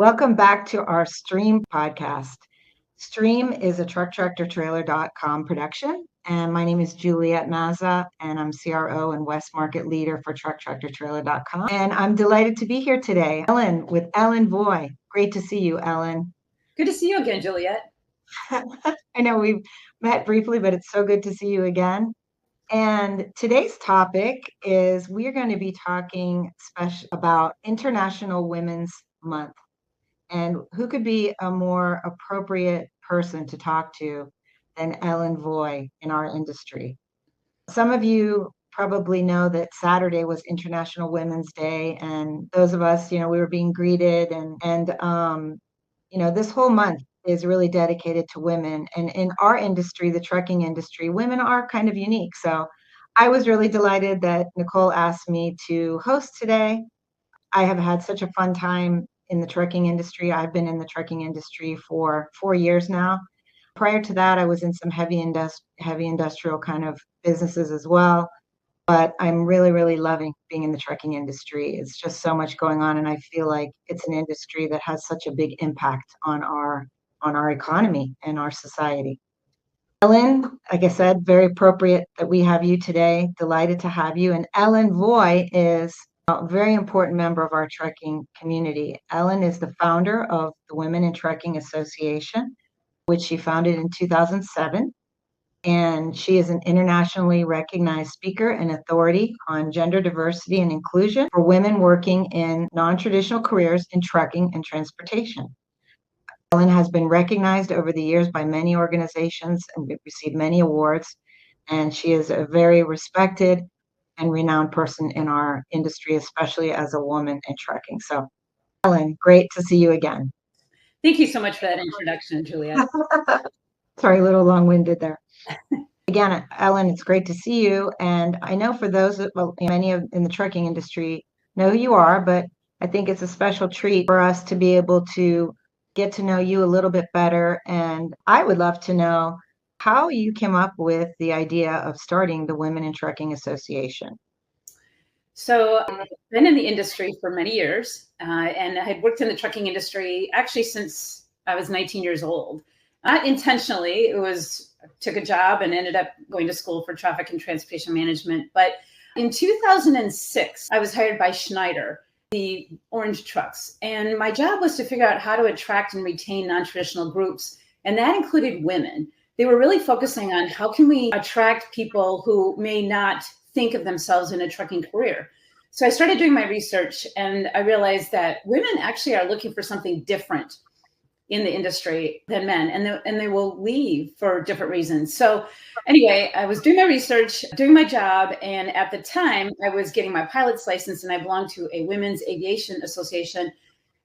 Welcome back to our STREAM podcast. STREAM is a trucktractortrailer.com production, and my name is Juliet Mazza, and I'm CRO and West Market Leader for trucktractortrailer.com. And I'm delighted to be here today, with Ellen Voie. Great to see you, Ellen. Good to see you again, Juliet. I know we've met briefly, but it's so good to see you again. And today's topic is we're going to be talking about International Women's Month. And who could be a more appropriate person to talk to than Ellen Voie in our industry? Some of you probably know that Saturday was International Women's Day, and those of us, we were being greeted, and this whole month is really dedicated to women. And in our industry, the trucking industry, women are kind of unique. So I was really delighted that Nicole asked me to host today. I have had such a fun time in the trucking industry. I've been in the trucking industry for 4 years now. Prior to that, I was in some heavy industrial kind of businesses as well. But I'm really, really loving being in the trucking industry. It's just so much going on, and I feel like it's an industry that has such a big impact on our economy and our society. Ellen, like I said, very appropriate that we have you today. Delighted to have you. And Ellen Voie is a very important member of our trucking community. Ellen is the founder of the Women in Trucking Association, which she founded in 2007. And she is an internationally recognized speaker and authority on gender diversity and inclusion for women working in non-traditional careers in trucking and transportation. Ellen has been recognized over the years by many organizations and received many awards. And she is a very respected and renowned person in our industry, especially as a woman in trucking. So, Ellen, great to see you again. Thank you so much for that introduction, Juliet. Sorry, a little long-winded there. Again, Ellen, it's great to see you. And I know for those, many in the trucking industry know who you are, but I think it's a special treat for us to be able to get to know you a little bit better. And I would love to know how you came up with the idea of starting the Women in Trucking Association. So I've been in the industry for many years, and I had worked in the trucking industry actually since I was 19 years old. Not intentionally, took a job and ended up going to school for traffic and transportation management. But in 2006, I was hired by Schneider, the orange trucks. And my job was to figure out how to attract and retain non-traditional groups. And that included women. They were really focusing on how can we attract people who may not think of themselves in a trucking career. So I started doing my research, and I realized that women actually are looking for something different in the industry than men, and they will leave for different reasons. So anyway, I was doing my research, doing my job, and at the time I was getting my pilot's license, and I belonged to a women's aviation association.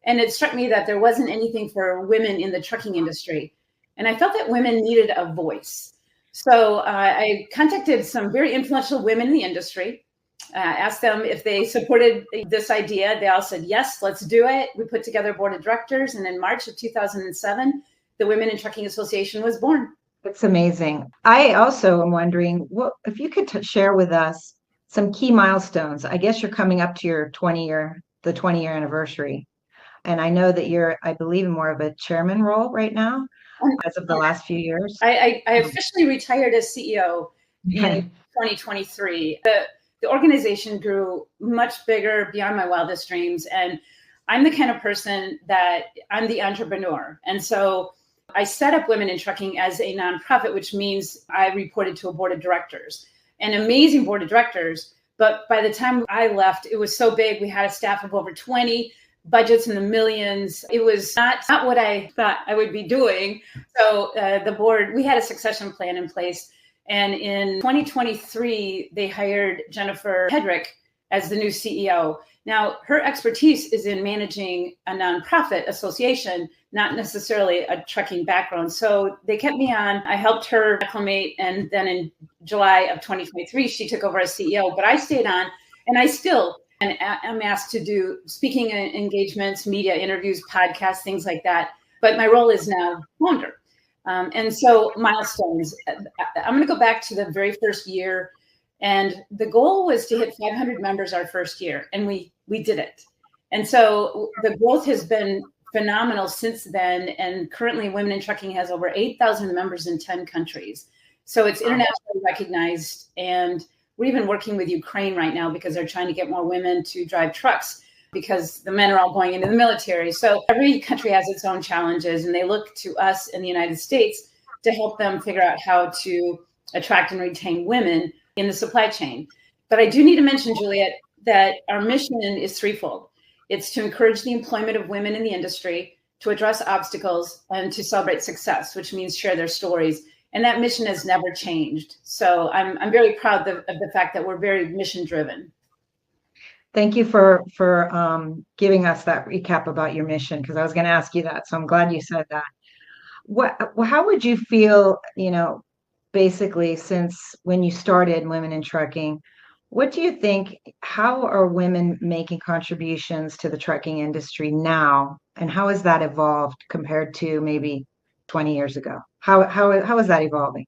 And it struck me that there wasn't anything for women in the trucking industry. And I felt that women needed a voice. So I contacted some very influential women in the industry, asked them if they supported this idea. They all said, yes, let's do it. We put together a board of directors. And in March of 2007, the Women in Trucking Association was born. That's amazing. I also am wondering, if you could share with us some key milestones. I guess you're coming up to your 20-year anniversary. And I know that you're, I believe, more of a chairman role right now as of the last few years. I officially retired as CEO in 2023. The organization grew much bigger beyond my wildest dreams. And I'm the kind of person that I'm the entrepreneur. And so I set up Women in Trucking as a nonprofit, which means I reported to a board of directors, an amazing board of directors. But by the time I left, it was so big. We had a staff of over 20, budgets in the millions. It was not what I thought I would be doing. So the board, we had a succession plan in place. And in 2023, they hired Jennifer Hedrick as the new CEO. Now, her expertise is in managing a nonprofit association, not necessarily a trucking background. So they kept me on. I helped her acclimate. And then in July of 2023, she took over as CEO. But I stayed on, and I'm asked to do speaking engagements, media interviews, podcasts, things like that. But my role is now founder. And so milestones, I'm going to go back to the very first year. And the goal was to hit 500 members our first year. And we did it. And so the growth has been phenomenal since then. And currently Women in Trucking has over 8,000 members in 10 countries. So it's internationally recognized. And we're even working with Ukraine right now because they're trying to get more women to drive trucks because the men are all going into the military. So every country has its own challenges, and they look to us in the United States to help them figure out how to attract and retain women in the supply chain. But I do need to mention, Juliet, that our mission is threefold. It's to encourage the employment of women in the industry, to address obstacles, and to celebrate success, which means share their stories. And that mission has never changed. So I'm very proud of the fact that we're very mission driven. Thank you for giving us that recap about your mission, because I was going to ask you that. So I'm glad you said that. How would you feel, basically since when you started Women in Trucking, what do you think, how are women making contributions to the trucking industry now? And how has that evolved compared to maybe 20 years ago? How is that evolving?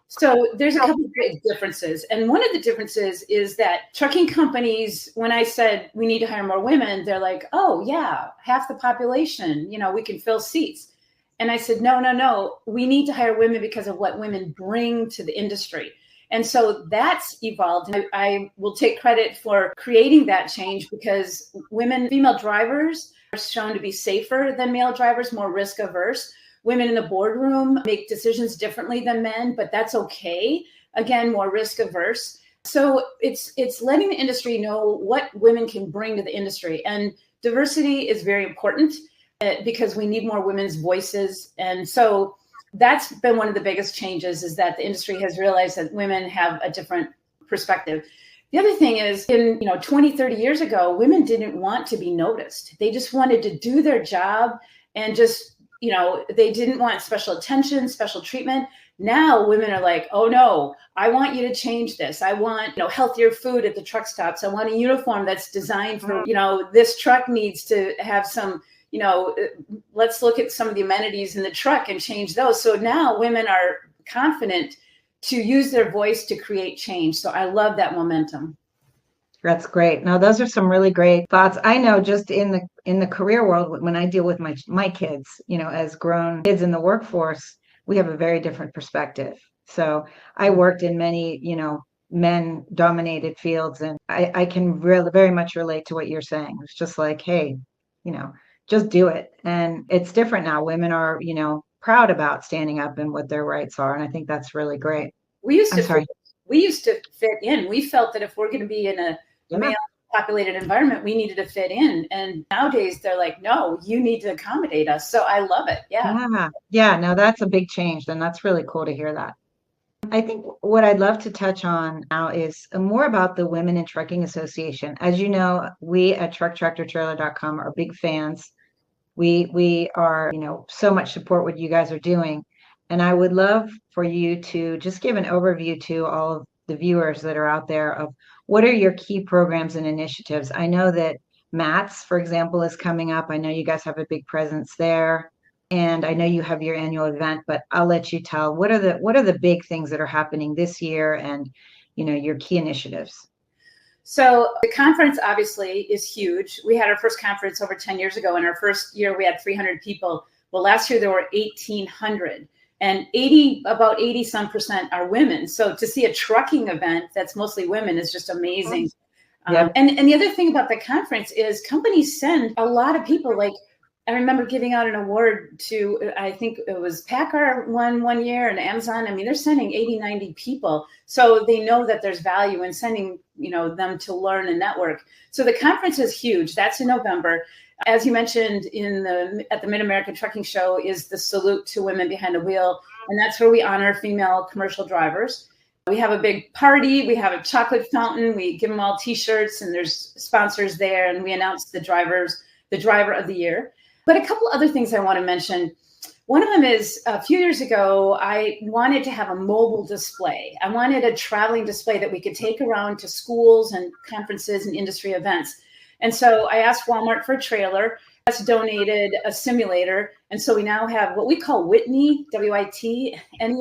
So there's a couple of big differences. And one of the differences is that trucking companies, when I said we need to hire more women, they're like, oh yeah, half the population, we can fill seats. And I said, no, we need to hire women because of what women bring to the industry. And so that's evolved. And I will take credit for creating that change because female drivers are shown to be safer than male drivers, more risk averse. Women in the boardroom make decisions differently than men, but that's okay. Again, more risk averse. So it's letting the industry know what women can bring to the industry. And diversity is very important because we need more women's voices. And so that's been one of the biggest changes, is that the industry has realized that women have a different perspective. The other thing is, 20, 30 years ago, women didn't want to be noticed. They just wanted to do their job and just, they didn't want special attention, special treatment. Now women are like, oh no, I want you to change this. I want, healthier food at the truck stops. I want a uniform that's designed for, this truck needs to have some, let's look at some of the amenities in the truck and change those. So now women are confident to use their voice to create change. So I love that momentum. That's great. Now, those are some really great thoughts. I know just in the career world, when I deal with my kids, as grown kids in the workforce, we have a very different perspective. So I worked in many, men dominated fields, and I can really very much relate to what you're saying. It's just like, hey, just do it. And it's different now. Women are, proud about standing up and what their rights are. And I think that's really great. We used to fit in. We felt that if we're going to be in a male populated environment, we needed to fit in. And nowadays they're like, no, you need to accommodate us. So I love it. Yeah, no, that's a big change. And that's really cool to hear that. I think what I'd love to touch on now is more about the Women in Trucking Association. As you know, we at trucktractortrailer.com are big fans. We are, so much support what you guys are doing. And I would love for you to just give an overview to all of the viewers that are out there of what are your key programs and initiatives. I know that MATS, for example, is coming up. I know you guys have a big presence there. And I know you have your annual event, but I'll let you tell what are the big things that are happening this year and, your key initiatives. So the conference obviously is huge. We had our first conference over 10 years ago. In our first year, we had 300 people. Well, last year there were 1,800, and about 80% are women. So to see a trucking event that's mostly women is just amazing. Yep. And the other thing about the conference is companies send a lot of people. Like, I remember giving out an award to, I think it was PACCAR one year, and Amazon. I mean, they're sending 80, 90 people. So they know that there's value in sending, them to learn and network. So the conference is huge. That's in November. As you mentioned at the Mid-American Trucking Show is the Salute to Women Behind the Wheel. And that's where we honor female commercial drivers. We have a big party. We have a chocolate fountain. We give them all T-shirts, and there's sponsors there. And we announce the driver of the year. But a couple other things I want to mention. One of them is a few years ago, I wanted to have a mobile display. I wanted a traveling display that we could take around to schools and conferences and industry events. And so I asked Walmart for a trailer. That's donated a simulator. And so we now have what we call Whitney, WITNEI, and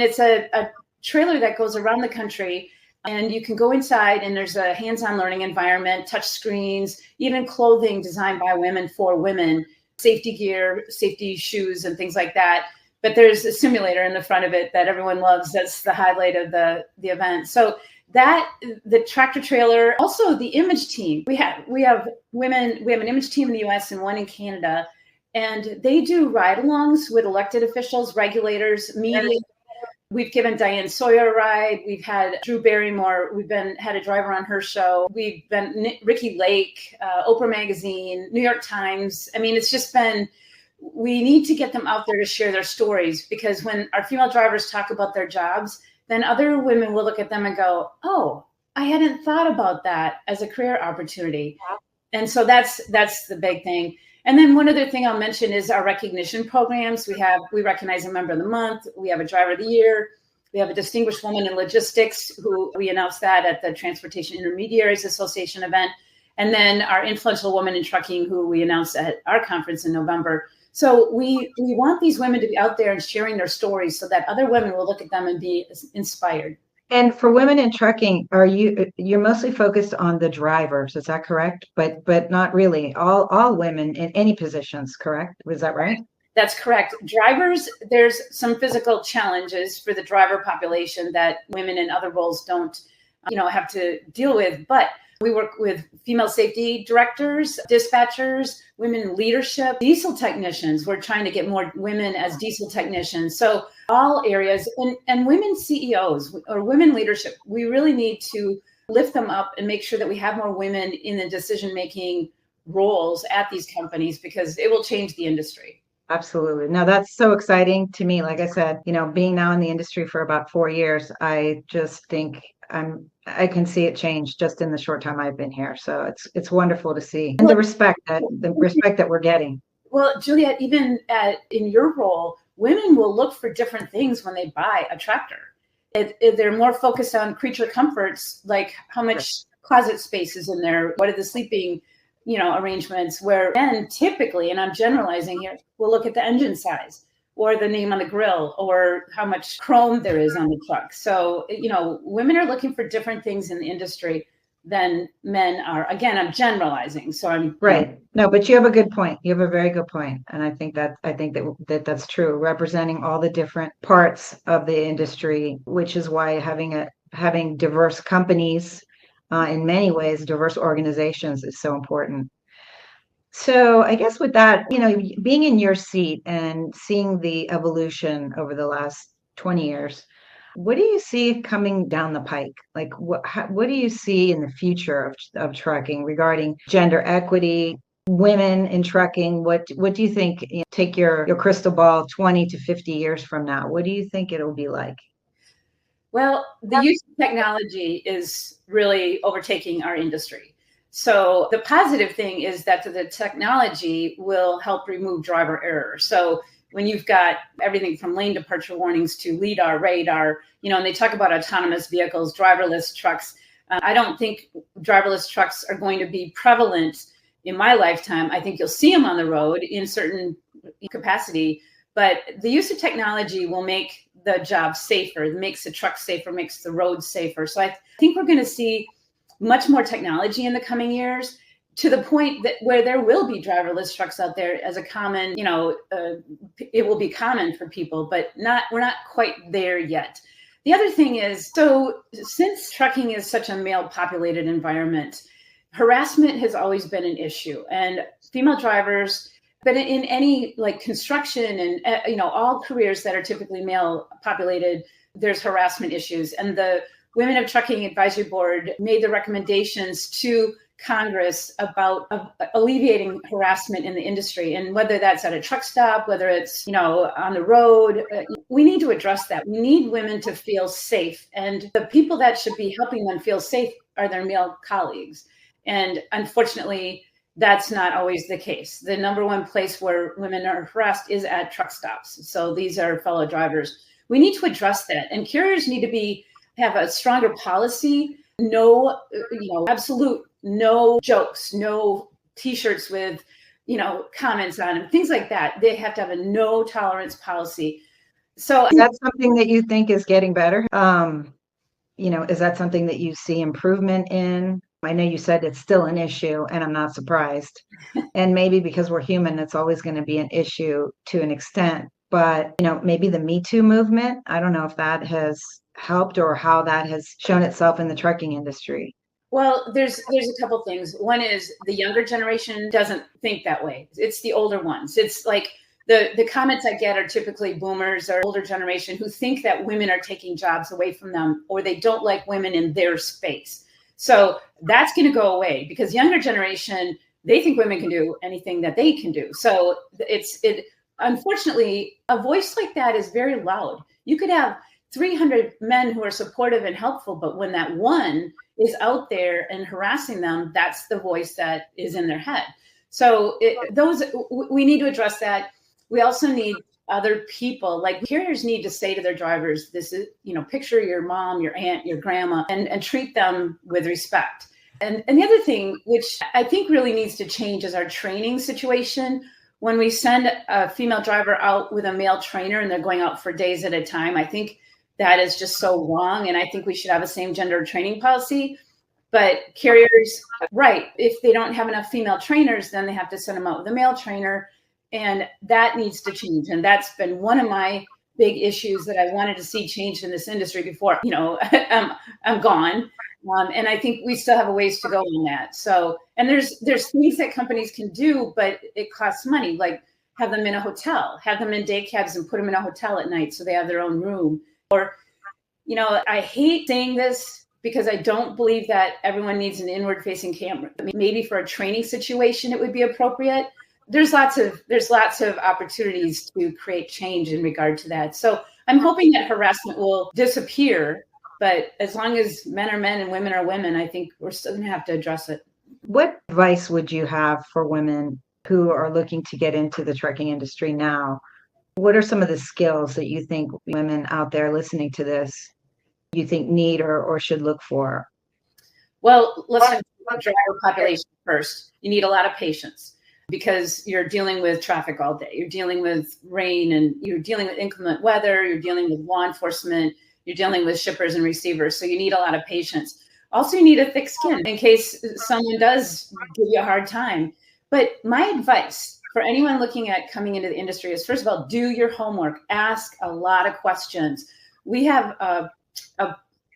it's a trailer that goes around the country And you can go inside and there's a hands-on learning environment, touch screens, even clothing designed by women for women, safety gear, safety shoes, and things like that. But there's a simulator in the front of it that everyone loves. That's the highlight of the event. So that, the tractor trailer, also the image team. We have women, we have an image team in the US and one in Canada, and they do ride-alongs with elected officials, regulators, media. We've given Diane Sawyer a ride. We've had Drew Barrymore. Had a driver on her show. We've been Ricky Lake, Oprah Magazine, New York Times. I mean, it's just been, we need to get them out there to share their stories, because when our female drivers talk about their jobs, then other women will look at them and go, oh, I hadn't thought about that as a career opportunity. And so that's the big thing. And then one other thing I'll mention is our recognition programs. We recognize a member of the month. We have a driver of the year. We have a distinguished woman in logistics who we announced that at the Transportation Intermediaries Association event. And then our influential woman in trucking who we announced at our conference in November. So we want these women to be out there and sharing their stories so that other women will look at them and be inspired. And for women in trucking, you're mostly focused on the drivers, is that correct? But not really all women in any positions, correct? Was that right? That's correct. Drivers, there's some physical challenges for the driver population that women in other roles don't, have to deal with. But we work with female safety directors, dispatchers, women in leadership, diesel technicians. We're trying to get more women as diesel technicians. So all areas, and women CEOs or women leadership, we really need to lift them up and make sure that we have more women in the decision-making roles at these companies, because it will change the industry. Absolutely. No, that's so exciting to me. Like I said, being now in the industry for about 4 years, I just think I can see it change just in the short time I've been here. So it's wonderful to see, and the respect that we're getting. Well, Juliet, even in your role, women will look for different things when they buy a tractor. They're more focused on creature comforts, like how much closet space is in there, what are the sleeping arrangements, where men typically, and I'm generalizing here, will look at the engine size or the name on the grill or how much chrome there is on the truck. So, women are looking for different things in the industry than men are. Again, I'm generalizing. So I'm right. No, but you have a good point. You have a very good point. And I think that's true, representing all the different parts of the industry, which is why having diverse companies, in many ways, diverse organizations is so important. So I guess with that, being in your seat and seeing the evolution over the last 20 years, what do you see coming down the pike? Like, what do you see in the future of trucking regarding gender equity, women in trucking? What do you think, take your crystal ball 20 to 50 years from now, what do you think it'll be like? Well, the use of technology is really overtaking our industry. So the positive thing is that the technology will help remove driver error. So when you've got everything from lane departure warnings to LIDAR, radar, and they talk about autonomous vehicles, driverless trucks. I don't think driverless trucks are going to be prevalent in my lifetime. I think you'll see them on the road in certain capacity, but the use of technology will make the job safer, makes the truck safer, makes the road safer. So I think we're going to see much more technology in the coming years, to the point that where there will be driverless trucks out there as a common, it will be common for people, but we're not quite there yet. The other thing is, so since trucking is such a male populated environment, harassment has always been an issue, and female drivers, but in any like construction and, all careers that are typically male populated, there's harassment issues. And the Women of Trucking Advisory Board made the recommendations to Congress about alleviating harassment in the industry, and whether that's at a truck stop, whether it's, on the road, we need to address that. We need women to feel safe, and the people that should be helping them feel safe are their male colleagues. And unfortunately, that's not always the case. The number one place where women are harassed is at truck stops. So these are fellow drivers. We need to address that, and carriers need to have a stronger policy. No, absolute no jokes, no T-shirts with, comments on them, things like that. They have to have a no tolerance policy. So is that something that you think is getting better? Is that something that you see improvement in? I know you said it's still an issue, and I'm not surprised. And maybe because we're human, it's always going to be an issue to an extent. But, maybe the Me Too movement, I don't know if that has helped or how that has shown itself in the trucking industry. Well, there's a couple things. One is the younger generation doesn't think that way. It's the older ones. It's like the comments I get are typically boomers or older generation who think that women are taking jobs away from them, or they don't like women in their space. So that's going to go away because younger generation, they think women can do anything that they can do. So unfortunately, a voice like that is very loud. You could have 300 men who are supportive and helpful, but when that one is out there and harassing them, that's the voice that is in their head. So we need to address that. We also need other people, like carriers need to say to their drivers, this is, picture your mom, your aunt, your grandma, and treat them with respect. And the other thing, which I think really needs to change, is our training situation. When we send a female driver out with a male trainer and they're going out for days at a time, I think that is just so wrong. And I think we should have a same gender training policy. But carriers, right, if they don't have enough female trainers, then they have to send them out with a male trainer. And that needs to change. And that's been one of my big issues that I wanted to see changed in this industry before, I'm gone. And I think we still have a ways to go on that. So, and there's things that companies can do, but it costs money, like have them in a hotel, have them in day cabs and put them in a hotel at night so they have their own room. Or, I hate saying this because I don't believe that everyone needs an inward facing camera. Maybe for a training situation, it would be appropriate. There's lots of opportunities to create change in regard to that. So I'm hoping that harassment will disappear. But as long as men are men and women are women, I think we're still going to have to address it. What advice would you have for women who are looking to get into the trucking industry now? What are some of the skills that you think women out there listening to this, you think need or should look for? Well, let's talk about the driver population first. You need a lot of patience because you're dealing with traffic all day. You're dealing with rain and you're dealing with inclement weather. You're dealing with law enforcement. You're dealing with shippers and receivers. So you need a lot of patience. Also, you need a thick skin in case someone does give you a hard time. But my advice for anyone looking at coming into the industry is, first of all, do your homework. Ask a lot of questions. We have a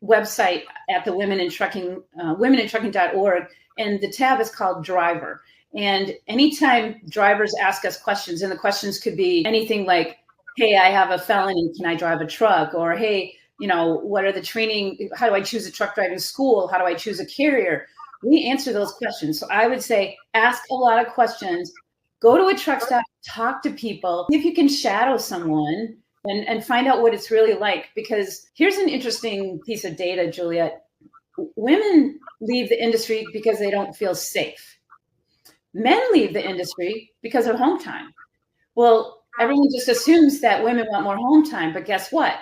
website at the womenintrucking.org, and the tab is called Driver. And anytime drivers ask us questions, and the questions could be anything like, hey, I have a felony, can I drive a truck? Or, hey, what are the training? How do I choose a truck driving school? How do I choose a carrier? We answer those questions. So I would say, ask a lot of questions, go to a truck stop, talk to people. If you can shadow someone and find out what it's really like, because here's an interesting piece of data, Juliet. Women leave the industry because they don't feel safe. Men leave the industry because of home time. Well, everyone just assumes that women want more home time, but guess what?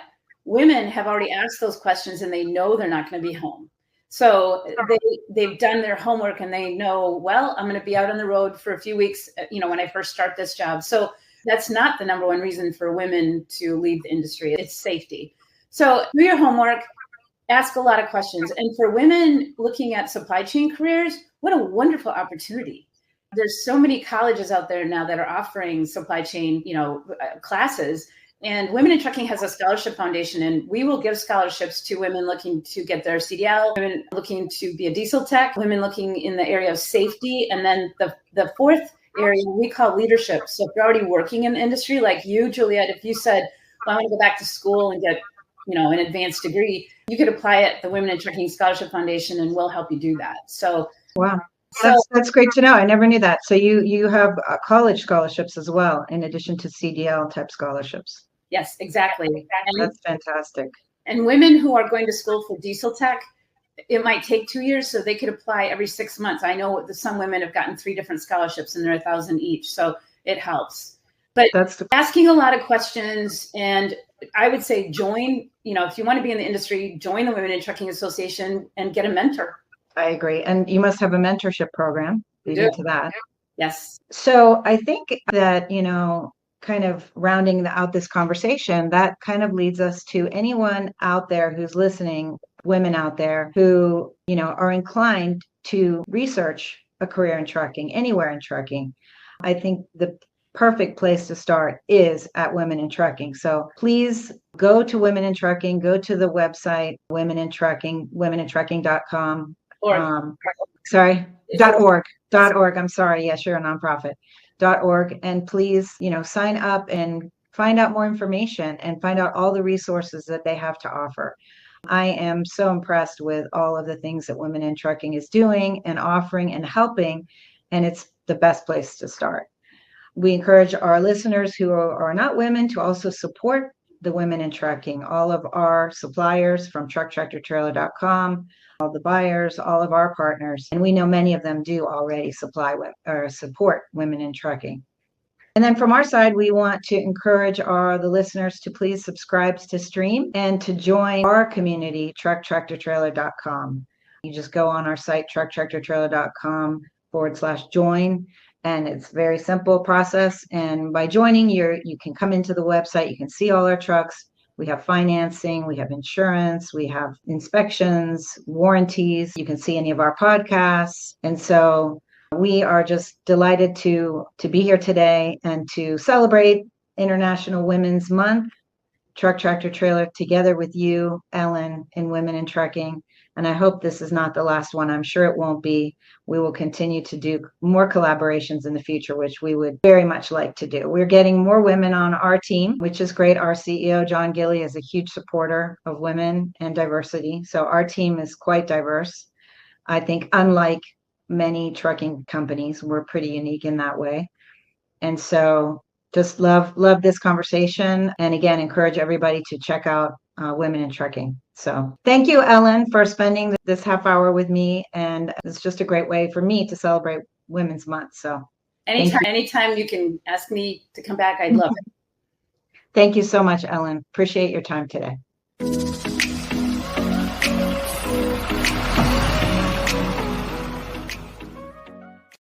Women have already asked those questions and they know they're not going to be home. So they've done their homework and they know, well, I'm going to be out on the road for a few weeks, when I first start this job. So that's not the number one reason for women to leave the industry. It's safety. So do your homework, ask a lot of questions. And for women looking at supply chain careers, what a wonderful opportunity. There's so many colleges out there now that are offering supply chain, classes. And Women in Trucking has a scholarship foundation, and we will give scholarships to women looking to get their CDL, women looking to be a diesel tech, women looking in the area of safety. And then the fourth area we call leadership. So if you're already working in the industry, like you, Juliet, if you said, well, I want to go back to school and get, an advanced degree, you could apply at the Women in Trucking Scholarship Foundation and we'll help you do that. So, wow. That's great to know. I never knew that. So you have college scholarships as well, in addition to CDL type scholarships. Yes, exactly. And that's fantastic. And women who are going to school for diesel tech, it might take 2 years, so they could apply every 6 months. I know some women have gotten 3 different scholarships and they're $1,000 each, so it helps. But asking a lot of questions, and I would say join, if you want to be in the industry, join the Women in Trucking Association and get a mentor. I agree. And you must have a mentorship program leading to that. Yes. So I think that, kind of rounding out this conversation, that kind of leads us to anyone out there who's listening, women out there who, are inclined to research a career in trucking, anywhere in trucking. I think the perfect place to start is at Women in Trucking. So please go to Women in Trucking, go to the website, Women in Trucking, womenintrucking.com. Sorry, .org. I'm sorry. Yes, you're a nonprofit. .org. And please, sign up and find out more information and find out all the resources that they have to offer. I am so impressed with all of the things that Women in Trucking is doing and offering and helping, and it's the best place to start. We encourage our listeners who are not women to also support the Women in Trucking, all of our suppliers from trucktractortrailer.com, all the buyers, all of our partners, and we know many of them do already support Women in Trucking. And then from our side, we want to encourage the listeners to please subscribe to STTTREAM and to join our community, trucktractortrailer.com. You just go on our site, trucktractortrailer.com/join. And it's a very simple process. And by joining, you can come into the website, you can see all our trucks. We have financing, we have insurance, we have inspections, warranties. You can see any of our podcasts. And so we are just delighted to be here today and to celebrate International Women's Month, Truck Tractor Trailer, together with you, Ellen, and Women in Trucking. And I hope this is not the last one. I'm sure it won't be. We will continue to do more collaborations in the future, which we would very much like to do. We're getting more women on our team, which is great. Our CEO, John Gilley, is a huge supporter of women and diversity. So our team is quite diverse. I think unlike many trucking companies, we're pretty unique in that way. And so just love this conversation. And again, encourage everybody to check out Women in Trucking. So thank you, Ellen, for spending this half hour with me. And it's just a great way for me to celebrate Women's Month. So anytime you can ask me to come back, I'd love it. Thank you so much, Ellen. Appreciate your time today.